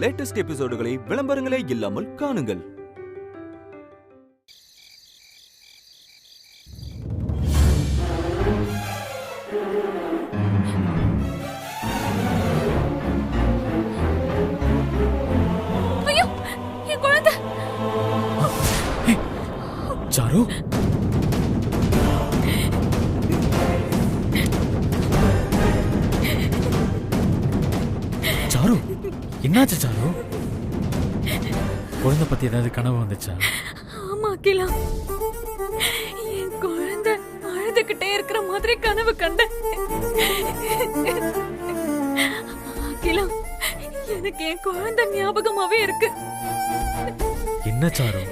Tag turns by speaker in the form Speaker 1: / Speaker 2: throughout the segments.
Speaker 1: Latest எபிசோடுகளை விளம்பரங்களே இல்லாமல் காணுங்கள்.
Speaker 2: Sir, sir, என்னாச்சு சாரு? குழந்தை பத்தி ஏதாவது கனவு வந்துச்சா?
Speaker 3: ஆமா அகிலா, என் குழந்தை அழுதுகிட்டே இருக்கிற மாதிரி கனவு கண்டேன். அகிலா, எனக்கு என் குழந்தை ஞாபகமாவே இருக்கு.
Speaker 2: என்ன சாரு,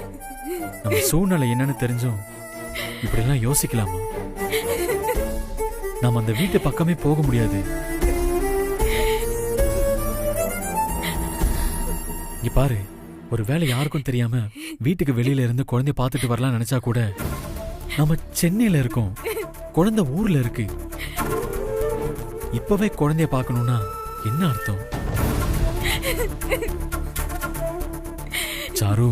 Speaker 2: நம்ம சூழ்நிலை என்னன்னு தெரிஞ்சும் இப்படி எல்லாம் யோசிக்கலாமா? நாம அந்த வீட்டு பக்கமே போக முடியாது. இங்க பாரு, ஒரு வேளை யாருக்கும் தெரியாம வீட்டுக்கு வெளியில இருந்து குழந்தைய பார்த்துட்டு வரலாம் நினைச்சா கூட நம்ம சென்னையில இருக்கோம், குழந்தை ஊர்ல இருக்கு. இப்பவே குழந்தைய பார்க்கணும்னா என்ன அர்த்தம்? சாரு,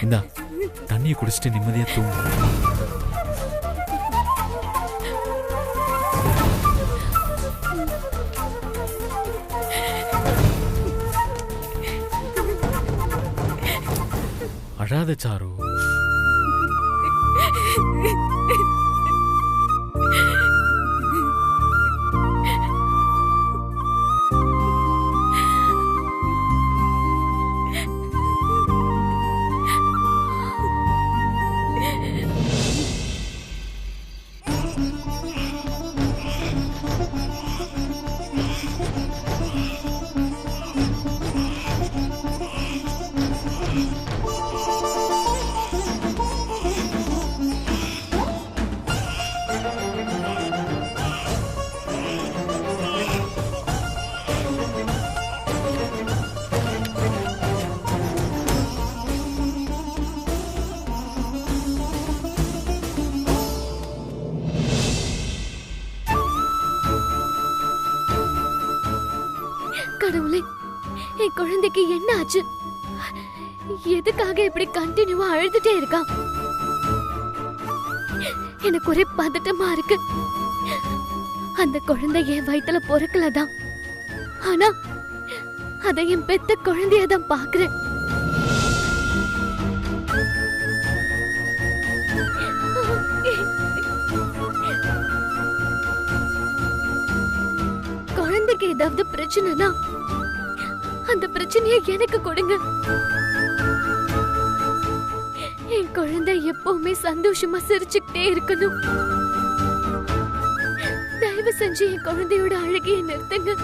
Speaker 2: இந்தா தண்ணியை குடிச்சிட்டு நிம்மதியா தூங்கு. அழாத சாரு.
Speaker 3: கடவுளே, என் குழந்தைக்கு என்ன ஆச்சு? எதுக்காக இப்படி கண்டினியூவா அழுதுட்டே இருக்கா? எனக்கு ஒரே பதட்டமா இருக்கு. அந்த குழந்தை என் வயித்துல பொறுக்கலதான், ஆனா அதை என் பெத்த குழந்தையதான் பாக்குறேன். குழந்தைக்கு ஏதாவது பிரச்சனைனா அந்த பிரச்சனையை எனக்கு கொடுங்க. என் குழந்தை எப்பவுமே சந்தோஷமா சிரிச்சுக்கிட்டே இருக்கணும். தயவு செஞ்சு என் குழந்தையோட அழகியை நிறுத்துங்க.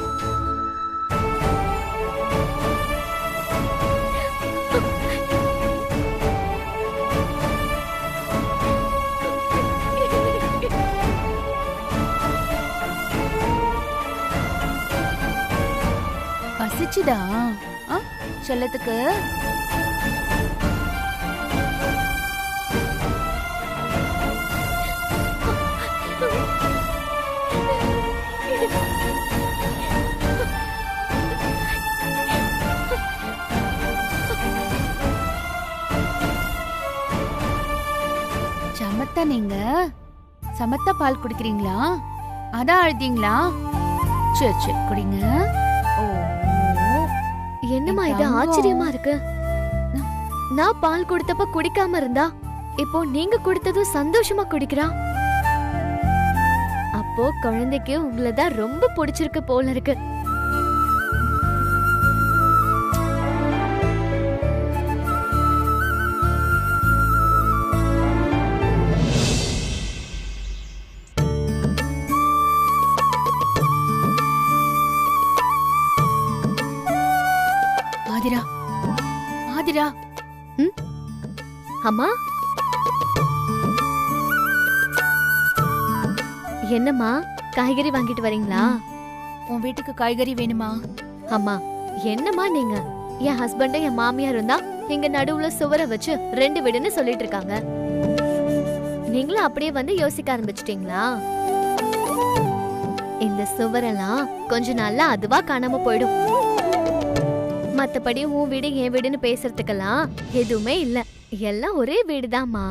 Speaker 4: பசிச்சுதா செல்லத்துக்கு? சமத்தா, நீங்க சமத்தா பால் குடிக்கிறீங்களா? அதான் அழுதீங்களா? சரி சரி குடிங்க.
Speaker 3: என்னமா இது ஆச்சரியமா இருக்கு? நான் பால் கொடுத்தப்ப குடிக்காம இருந்தா இப்போ நீங்க கொடுத்ததும் சந்தோஷமா குடிக்கிறா. அப்போ குழந்தைக்கு உங்களதான் ரொம்ப பிடிச்சிருக்கு போல இருக்கு.
Speaker 4: ஆதிரா, ஆதிரா.
Speaker 3: அம்மா, என்னம்மா காய்கறி வாங்கிட்டு வரீங்களா?
Speaker 4: உன் வீட்டுக்கு காய்கறி வேணுமா?
Speaker 3: அம்மா, என்னம்மா நீங்க? என் ஹஸ்பண்ட் என் மாமியார் இருந்தா இங்க நடுவுல சுவரை வச்சு 2 வீடுன்னு சொல்லிட்டு இருக்காங்க. நீங்களும் அப்படியே வந்து யோசிக்க ஆரம்பிச்சிட்டீங்களா? இந்த சுவரெல்லாம் கொஞ்ச நாள்ல அதுவா காணாம போயிடும். மத்தபடி உன் வீடு என் வீடுன்னு பேசுறதுக்கெல்லாம் எதுவுமே இல்ல. எல்லாம் ஒரே வீடுதாம்மா.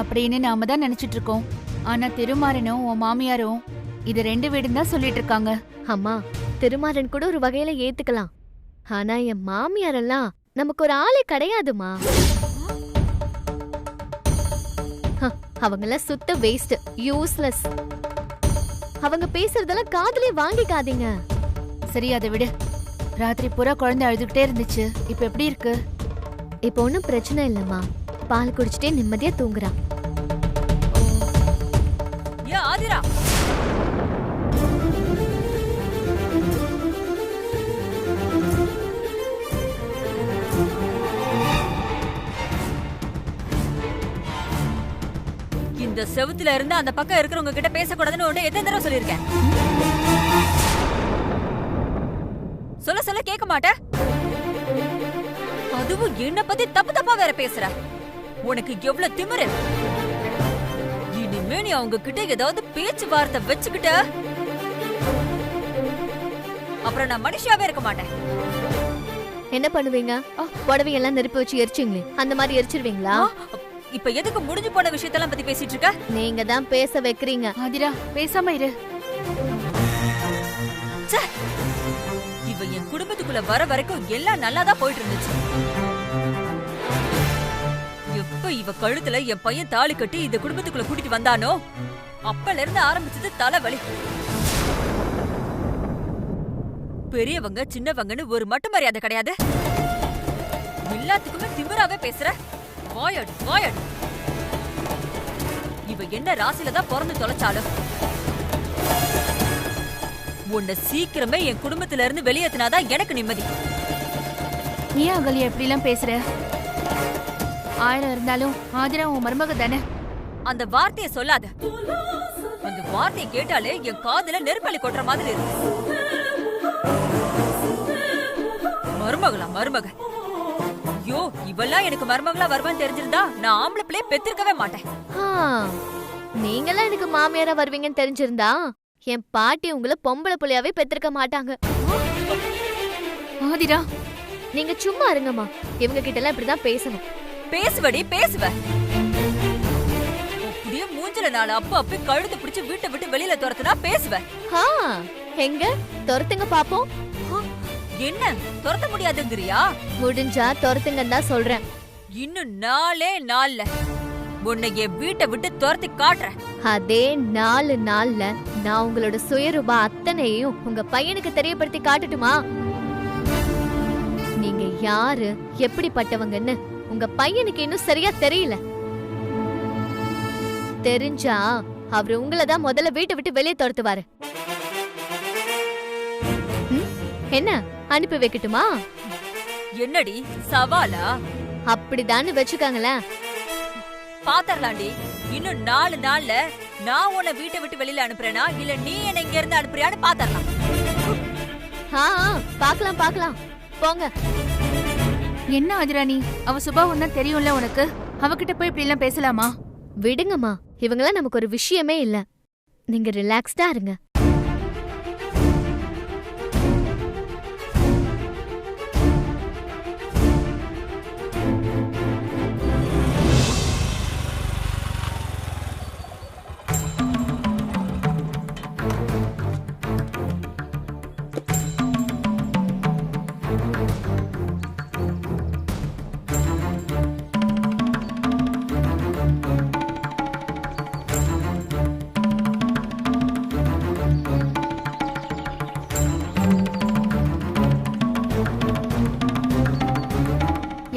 Speaker 4: அப்படின்னு நாம தான் நினைச்சிட்டு இருக்கோம். ஆனா திருமாறனும் உன் மாமியாரும் இது 2 வீடுன்னு தான் சொல்லிட்டு இருக்காங்க.
Speaker 3: அம்மா, திருமாறன் கூட ஒரு வகையில ஏத்துக்கலாம். ஆனா என் மாமியாரெல்லாம் நமக்கு ஒரு ஆளே கிடையாதுமா. அவங்கெல்லாம் சுத்த வேஸ்ட், யூஸ்லெஸ். அவங்க பேசுறதெல்லாம் காதுலயே வாங்கிக்காதீங்க.
Speaker 4: சரி, அதை விடு. ராத்திரி பூரா குழந்தை அழுதுகிட்டே இருந்துச்சு. இப்ப எப்படி இருக்கு?
Speaker 3: இப்ப ஒன்னும் பிரச்சனை இல்லம்மா. பால் குடிச்சிட்டே நிம்மதியா தூங்குறா.
Speaker 5: ஆதிரா, இந்த செவுத்துல இருந்து அந்த பக்கம் இருக்கிறவங்க கிட்ட பேசக்கூடாதுன்னு உன்னை எத்தனை தடவை சொல்லிருக்கேன்? சொல்ல சொல்ல கேட்க மாட்ட. அதுவும் என்ன பத்தி தப்பு தப்பா வேற பேசுற. உனக்கு எவ்வளவு திமிரு. இனிமே நீ அவங்க கிட்ட ஏதாவது பேச்சுவார்த்தை வச்சுக்கிட்ட அப்புறம் நான் மனுஷியாவே இருக்க மாட்டேன்.
Speaker 3: என்ன பண்ணுவீங்க? புடவையெல்லாம் நெருப்பு வச்சு எரிச்சிங்களே, அந்த மாதிரி எரிச்சிருவீங்களா?
Speaker 5: இப்ப எதுக்கு முடிஞ்சு போன விஷயத்தெல்லாம் பத்தி பேசிட்டு இருக்க?
Speaker 3: நீங்க தான் பேச வைக்கிறீங்க.
Speaker 4: ஆதிரா, பேசாம இரு.
Speaker 5: இவ என் குடும்பத்துக்குள்ள வர வரைக்கும் எல்லாம் நல்லாதான் போயிட்டு இருந்துச்சு. எப்ப இவ கழுத்துல என் பையன் தாலி கட்டி இந்த குடும்பத்துக்குள்ள கூட்டிட்டு வந்தானோ அப்பல இருந்து ஆரம்பிச்சது தலைவலி. பெரியவங்க சின்னவங்கன்னு ஒரு மட்டு மரியாதை கிடையாது. எல்லாத்துக்குமே திமிராவே பேசுற. வாயட் வாயட். இவ என்ன ராசில தான் பிறந்து தொலைச்சாலும் உன்னை சீக்கிரமே என் குடும்பத்துல இருந்து வெளியேத்தினாதான் எனக்கு நிம்மதி.
Speaker 4: நீ அகலியா எப்படி எல்லாம் பேசுற? 1000 இருந்தாலும் ஆதிரா உன் மருமக தானே.
Speaker 5: அந்த வார்த்தையை சொல்லாத. அந்த வார்த்தையை கேட்டாலே என் காதுல நெருப்பள்ளி கொட்டுற மாதிரி இருக்கு. மருமகளா மருமக? ஐயோ, இவெல்லாம் எனக்கு மருமகளா வருவான்னு தெரிஞ்சிருந்தா நான் ஆம்பளை பிள்ளைய பெத்திருக்கவே மாட்டேன்.
Speaker 3: நீங்கெல்லாம் எனக்கு மாமியாரா வருவீங்கன்னு தெரிஞ்சிருந்தா என் பாட்டி உங்களை பொம்பளை புள்ளையாவே பெத்திருக்க மாட்டாங்க.
Speaker 4: ஆதிரா,
Speaker 3: நீங்க சும்மா இருங்கம்மா. இவங்க கிட்ட எல்லாம் இப்படிதான் பேசணும்.
Speaker 5: பேசுவடி பேசுவ. அப்படியே மூஞ்சில 4 அப்ப கழுத்து பிடிச்சு வீட்டை விட்டு வெளியில துரத்துனா பேசுவ.
Speaker 3: எங்க துரத்துங்க பாப்போம்.
Speaker 5: என்ன துரத்த முடியாதுங்கிறியா?
Speaker 3: முடிஞ்சா துரத்துங்கன்னு தான் சொல்றேன்.
Speaker 5: இன்னும் 4 நாள்ல உன்னை என் வீட்டை விட்டு துரத்தி காட்டுறேன்.
Speaker 3: அதே 4 நாள்ல நான் உங்களோட சுயரூபா அத்தனையும் உங்க பையனுக்கு தெரியப்படுத்தி காட்டட்டுமா? நீங்க யாரு, எப்படிப்பட்டவங்கன்னு உங்க பையனுக்கு இன்னும் சரியா தெரியல. தெரிஞ்சா அவரு உங்களதான் முதல்ல வீட்டை விட்டு வெளியே துரத்துவாரு. என்ன அனுப்பி வைக்கட்டுமா?
Speaker 5: என்னடி சவாலா?
Speaker 3: அப்படிதான்னு வச்சுக்காங்களேன்.
Speaker 5: பாத்தரலாண்டி. இன்னும் 4 நாள்ல நான் உன்னை வீட்டை விட்டு வெளியில அனுப்புறேனா இல்ல நீ என்ன இங்க இருந்து அனுப்புறியான்னு பாத்தரலாம்.
Speaker 3: பாக்கலாம் பாக்கலாம், போங்க.
Speaker 4: என்ன ஆதிரா நீ? அவ சுபாவம் தான் தெரியும்ல உனக்கு. அவகிட்ட போய் இப்படி எல்லாம் பேசலாமா?
Speaker 3: விடுங்கம்மா, இவங்களாம் நமக்கு ஒரு விஷயமே இல்ல. நீங்க ரிலாக்ஸ்டா இருங்க.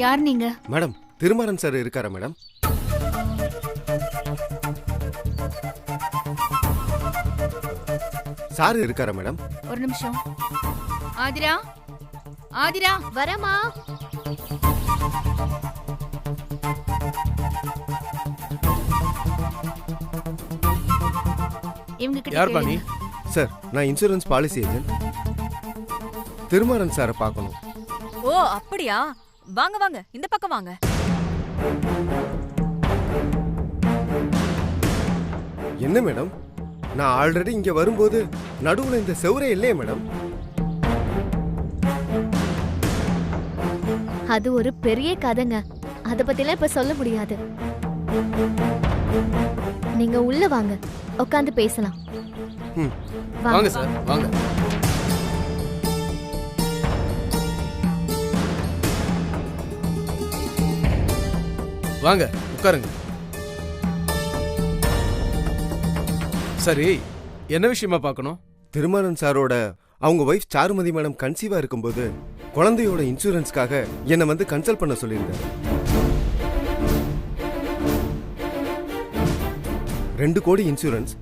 Speaker 4: யார் நீங்க?
Speaker 6: மேடம், திருமாறன் சார் இருக்காரா மேடம்? சார் இருக்காரா மேடம்?
Speaker 4: ஒரு நிமிஷம். ஆதிரா, ஆதிரா,
Speaker 3: வரமா.
Speaker 4: இவங்க கிட்ட
Speaker 7: யார் பாணி?
Speaker 6: சார், நான் இன்சூரன்ஸ் பாலிசி ஏஜென்ட். திருமாறன் சாரை பார்க்கணும்.
Speaker 5: ஓ அப்படியா? வாங்க வாங்க, இந்த பக்கம் வாங்க.
Speaker 6: என்ன மேடம், நான் ஆல்ரெடி இங்க வரும்போது நடுவுல இந்த செவரே இல்லையே மேடம்.
Speaker 3: அது ஒரு பெரிய கதைங்க. அத பத்திலாம் இப்ப சொல்ல முடியாது. நீங்க உள்ள வாங்க, உட்காந்து பேசலாம்.
Speaker 7: வாங்க சார், வாங்க. வாங்க உட்காருங்க. சரி, என்ன விஷயமா பார்க்கணும்?
Speaker 6: திருமாறன் சாரோட அவங்க ஒய்ஃப் சாருமதி மேடம் கன்சீவா இருக்கும்போது குழந்தையோட இன்சூரன்ஸ்க்காக என்னை வந்து கன்சல்ட் பண்ண சொல்லியிருந்தாரு. 2 கோடி இன்சூரன்ஸ்,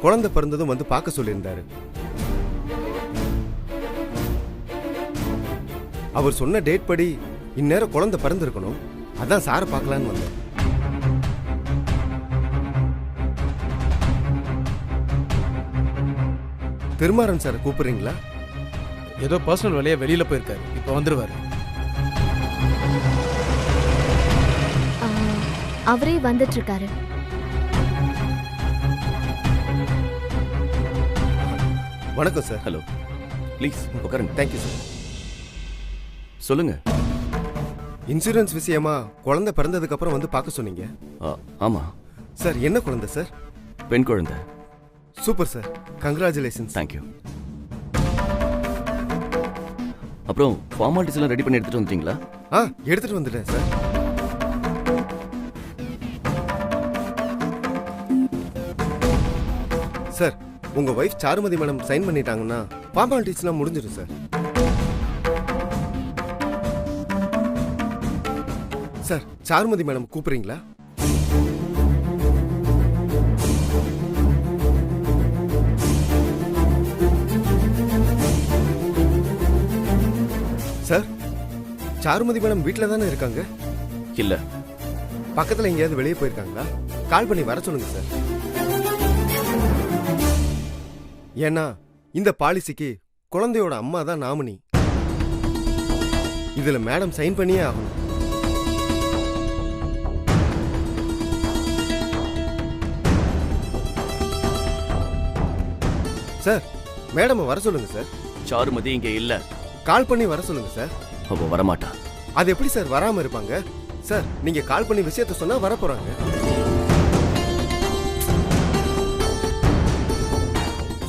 Speaker 6: குழந்தை பிறந்ததும் வந்து பார்க்க சொல்லியிருந்தாரு. அவர் சொன்ன டேட் படி இந்நேரம் குழந்தை பிறந்திருக்கணும். அதான் சாரை பார்க்கலான்னு வந்தேன். திருமாறன் சார் கூப்பிடுறீங்களா?
Speaker 7: ஏதோ பர்சனல் வேலையா வெளியில போயிருக்காரு, இப்ப வந்துருவாரு.
Speaker 3: அவரே வந்துட்டு இருக்காரு.
Speaker 6: வணக்கம் சார்.
Speaker 8: ஹலோ, ப்ளீஸ் உட்காருங்க.
Speaker 6: Thank you sir.
Speaker 8: சொல்லுங்க.
Speaker 6: இன்சூரன்ஸ் விஷயமா குழந்தை பிறந்ததுக்கு அப்புறம் வந்து பார்க்க சொன்னீங்க.
Speaker 8: ஆமா
Speaker 6: சார். என்ன குழந்தை சார்?
Speaker 8: பெண் குழந்தை.
Speaker 6: Super sir, congratulations.
Speaker 8: தேங்க்யூ. அப்புறம் ஃபார்மாலிட்டிஸ் எல்லாம் ரெடி பண்ணி எடுத்துட்டு வந்துட்டீங்களா?
Speaker 6: எடுத்துட்டு வந்துட்டேன் சார். சார், உங்க வைஃப் சாருமதி மேடம் சைன் பண்ணிட்டாங்கன்னா ஃபார்மாலிட்டிஸ்லாம் முடிஞ்சிடும் சார். சார், சாருமதி மேடம் கூப்பிடுறீங்களா? சார், சாருமதி மேடம் வீட்டில் தானே இருக்காங்க?
Speaker 8: இல்ல,
Speaker 6: பக்கத்தில் எங்கேயாவது வெளியே போயிருக்காங்களா? கால் பண்ணி வர சொல்லுங்க சார். ஏன்னா இந்த பாலிசிக்கு குழந்தையோட அம்மா தான் நாமினி. இதுல மேடம் சைன் பண்ணியே ஆகணும். சார், மேடம் வர சொல்லுங்க சார்.
Speaker 8: சாருமதி இங்க இல்ல.
Speaker 6: கால் பண்ணி வர சொல்லுங்க சார்.
Speaker 8: அவ வரமாட்டா.
Speaker 6: அது எப்படி சார் வராம இருப்பாங்க? சார், நீங்க கால் பண்ணி விஷயத்த சொன்னா வர போறாங்க.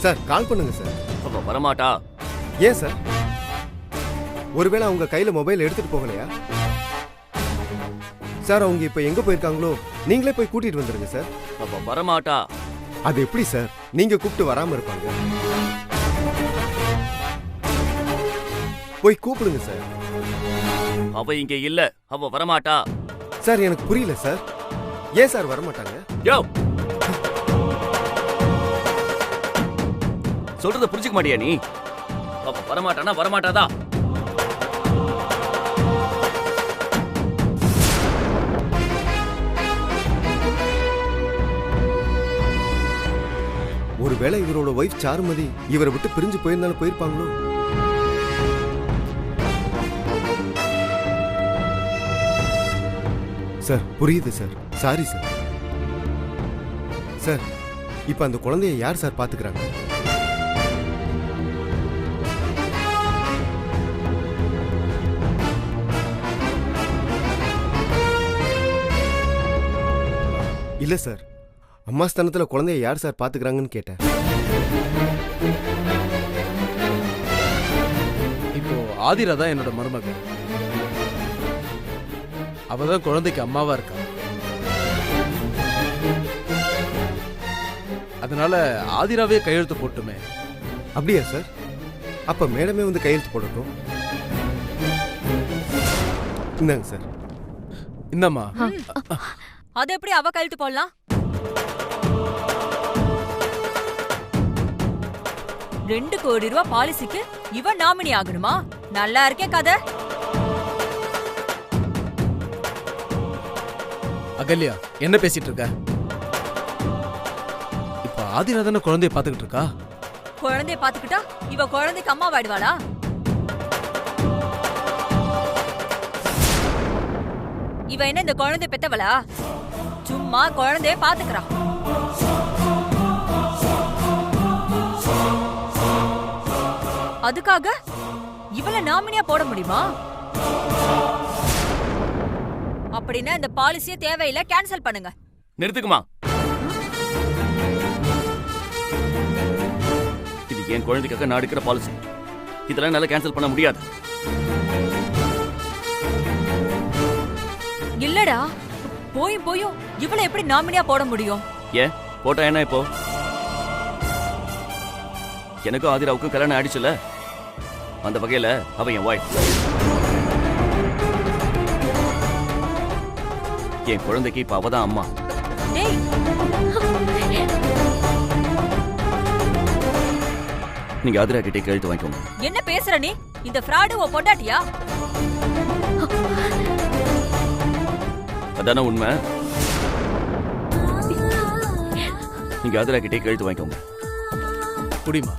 Speaker 6: சார், கால் பண்ணுங்க சார்.
Speaker 8: அவ வரமாட்டா.
Speaker 6: ஏன் சார்? ஒருவேளை அவங்க கையில மொபைல் எடுத்துட்டு போகலையா? சார், அவங்க இப்ப எங்க போயிருக்காங்களோ நீங்களே போய் கூட்டிட்டு வந்துருங்க சார்.
Speaker 8: அவ வரமாட்டா.
Speaker 6: அது எப்படி சார் நீங்க கூப்பிட்டு வராம இருப்பாங்க? போய் கூப்பிடுங்க சார்.
Speaker 8: அவ இங்க இல்ல. அவ வரமாட்டா.
Speaker 6: சார், எனக்கு புரியல சார். ஏன் சார் வரமாட்டாங்க?
Speaker 8: யோ, சொல்றத புரிஞ்சுக்க மாட்டியா நீ? அவ வரமாட்டானா வரமாட்டாதா?
Speaker 6: ஒருவேளை இவரோட ஒய்ஃப் சாருமதி இவரை விட்டு பிரிஞ்சு போயிருந்தாலும் போயிருப்பாங்களோ? சார், புரியுது சார். Sorry sir. சார், இப்ப அந்த குழந்தைய யார் சார் பாத்துக்கிறாங்க? இல்ல சார், அம்மா ஸ்தானத்துல குழந்தைய யார் சார் பாத்துக்கிறாங்கன்னு கேட்டேன்.
Speaker 7: இப்போ ஆதிரா தான் என்னோட மருமகள். அவதான் குழந்தைக்கு அம்மாவா இருக்கா. அதனால ஆதிராவே கையெழுத்து போட்டுமே.
Speaker 6: அப்படியா சார்? அப்ப மேடமே வந்து கையெழுத்து போடட்டும். இந்தாங்க சார்.
Speaker 7: இந்தம்மா.
Speaker 5: அது எப்படி அவ கையெழுத்து போடலாம்? 2 கோடி ரூபாய் பாலிசிக்கு இவன் நாமினி ஆகணுமா? நல்லா இருக்கே கதை.
Speaker 7: அகல்யா, என்ன பேசிட்டு இருக்க? இப்ப ஆதிரா தானே குழந்தைய பாத்துக்கிட்டு இருக்கா.
Speaker 5: குழந்தைய பாத்துக்கிட்டா இவ குழந்தைக்கு அம்மா வாடுவாளா? இவ என்ன இந்த குழந்தை பெத்தவளா? சும்மா குழந்தைய பாத்துக்கிறா. அதுக்காக இவள நாமினியா போட முடியுமா? அப்படின்னா இந்த பாலிசியே தேவையில்லை, கேன்சல் பண்ணுங்க.
Speaker 8: நிறுத்துக்குமா. இது என் குழந்தைக்காக நான் எடுக்கிற பாலிசி. இதெல்லாம் என்னால கேன்சல் பண்ண முடியாது.
Speaker 5: இல்லடா, போயும் இவள எப்படி நாமினியா போட முடியும்?
Speaker 8: ஏன் போட்டா என்ன இப்போ? எனக்கும் ஆதிராவுக்கும் கல்யாணம் ஆயிடுச்சுல, அந்த வகையில அவ என் ஒய்ஃப். என் குழந்தைக்கு இப்ப அவதான் அம்மா.
Speaker 5: டேய்,
Speaker 8: நீங்க ஆதிரா கிட்டே கேள்வி வாங்கிக்கோங்க.
Speaker 5: என்ன பேசுற நீ? இந்த ஃப்ராடு உன் பொண்டாட்டியா?
Speaker 8: அதான உண்மை. நீங்க ஆதிரா கிட்டே கேள்வி வாங்கிக்கோங்க.
Speaker 7: குடிமா.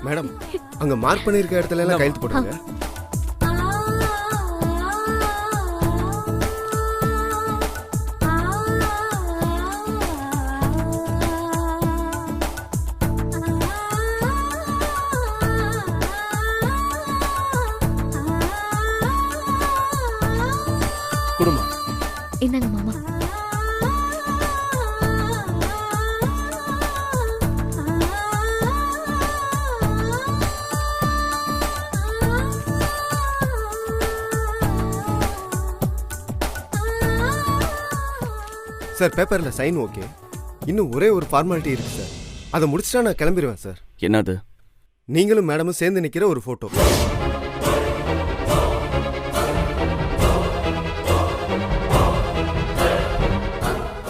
Speaker 6: மேடம், அங்க மார்க் பண்ணிருக்க இடத்துல எல்லாம் கையெழுத்து போடுங்க.
Speaker 7: குடுமா.
Speaker 3: என்னங்க மாமா?
Speaker 6: சார், பேப்பர்ல சைன் ஓகே. இன்னும் ஒரே ஒரு ஃபார்மாலிட்டி இருக்கு சார். அதை முடிச்சிட்டா நான் கிளம்பிடுவேன் சார்.
Speaker 8: என்னது?
Speaker 6: நீங்களும் மேடமும் சேர்ந்து நிக்கிற ஒரு போட்டோ.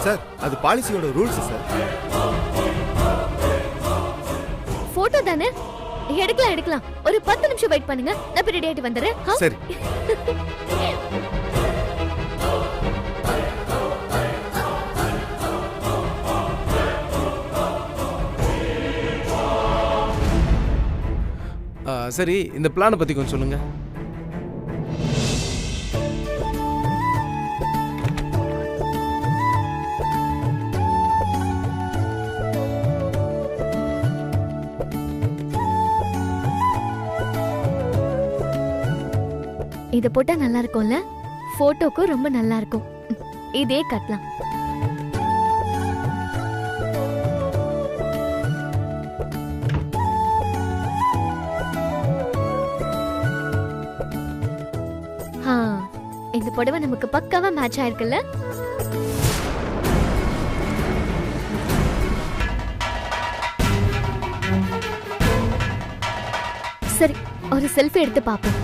Speaker 6: சார், அது பாலிசியோட ரூல்ஸ் சார்.
Speaker 3: போட்டோ தானே, எடுக்கலாம். ஒரு 10 நிமிஷம் வெயிட் பண்ணுங்க, நான் ரெடி ஆயிட்டு வந்துடுறேன்.
Speaker 6: சரி.
Speaker 7: சரி, இந்த பிளானை பத்தி கொஞ்சம் சொல்லுங்க.
Speaker 3: இத போட்டா நல்லா இருக்கும்ல? போட்டோக்கு ரொம்ப நல்லா இருக்கும். இதே கட்டலாம். இந்த புடவை நமக்கு பக்காவா மேட்ச் ஆயிருக்குல்ல? சரி, ஒரு செல்ஃபி எடுத்து பாப்போம்.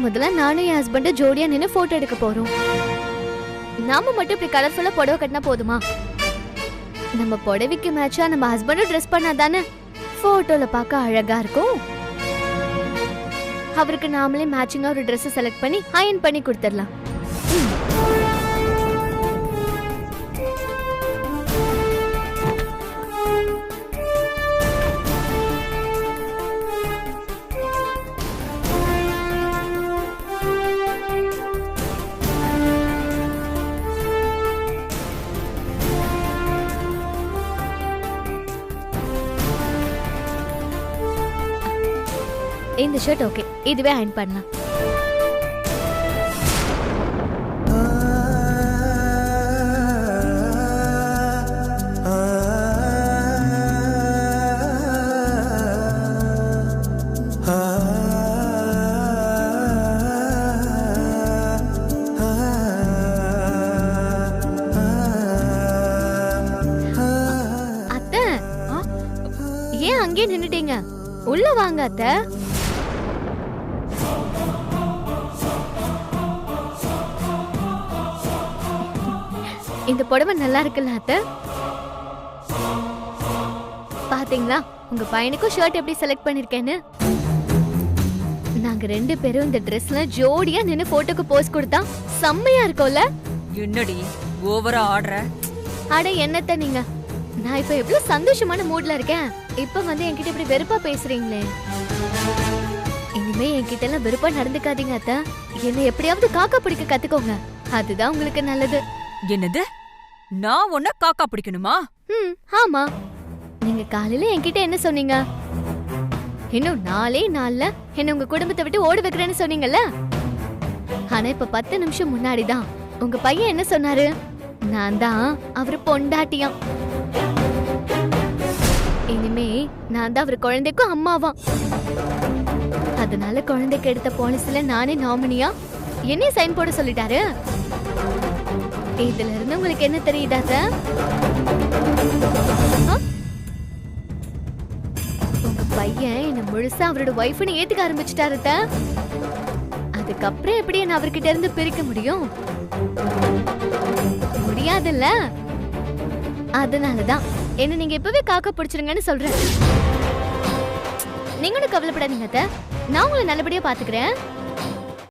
Speaker 3: முதல்ல நானும் என் ஹஸ்பண்ட் ஜோடியா நின்னு போட்டோ எடுக்க போறோம். நாம மட்டும் இப்படி கலர்ஃபுல்லா புடவை கட்டினா போதுமா? நம்ம புடவைக்கு மேட்சா நம்ம ஹஸ்பண்டும் ட்ரெஸ் பண்ணாதானே போட்டோல பார்க்க அழகா இருக்கும். அவருக்கு நாமளே மேட்சிங்கா ஒரு ட்ரெஸ் செலக்ட் பண்ணி அயர்ன் பண்ணி கொடுத்துடலாம். இந்த ஷர்ட் ஓகே, இதுவே அயர்ன் பண்ணலாம். அத்தை, ஏன் அங்கே நின்னுட்டீங்க? உள்ள வாங்க அத்தை. இந்த புடவை நல்லா இருக்குல்ல அத்தை? பாத்தீங்களா உங்க பையனுக்கும் ஷர்ட் எப்படி செலக்ட் பண்ணிருக்கேன்னு? நாங்க ரெண்டு பேரும் இந்த ட்ரெஸ்ல ஜோடியா நின்னு போட்டோக்கு போஸ் கொடுத்தா செம்மையா இருக்கும்ல?
Speaker 5: என்னடி ஓவரா ஆடுற?
Speaker 3: அட என்னத்த நீங்க, நான் இப்ப எவ்வளவு சந்தோஷமான மூட்ல இருக்கேன். இப்ப வந்து என்கிட்ட இப்படி வெறுப்பா பேசுறீங்களே. இனிமே என்கிட்ட எல்லாம் வெறுப்பா நடந்துக்காதீங்க அத்தை. என்னை எப்படியாவது காக்கா பிடிக்க கத்துக்கோங்க. அதுதான் உங்களுக்கு நல்லது.
Speaker 5: என்னது? நான் உன்ன காக்கா பிடிக்கணுமா?
Speaker 3: ஆமா. நீங்க காலையில என்கிட்ட என்ன சொன்னீங்க? இன்னும் 4 நாள்ல என்ன உங்க குடும்பத்தை விட்டு ஓடி வைக்கிறேன்னு சொன்னீங்கல்ல. ஆனா இப்ப 10 நிமிஷம் முன்னாடிதான் உங்க பையன் என்ன சொன்னாரு? நான் தான் அவரு பொண்டாட்டியாம். இனிமே நான் தான் அவர் குழந்தைக்கும் அம்மாவாம். அதனால குழந்தைக்கு எடுத்த பாலிசில நானே நாமினியா என்னைய சைன் போட சொல்லிட்டாரு. இதுல இருந்து உங்களுக்கு என்ன தெரியுதா சார்? உங்க பையன் என்ன முழுசா அவரோட ஒய்ஃப்னு ஏத்துக்க ஆரம்பிச்சுட்டாரு. அதுக்கப்புறம் எப்படி என்ன அவர்கிட்ட இருந்து பிரிக்க முடியும்? முடியாதுல்ல. அதனாலதான் என்ன நீங்க இப்பவே காக்கா பிடிச்சிருங்கன்னு சொல்றேன். நீங்களும் கவலைப்படாதீங்க அத்தை. நான் உங்களை நல்லபடியா பாத்துக்கிறேன்.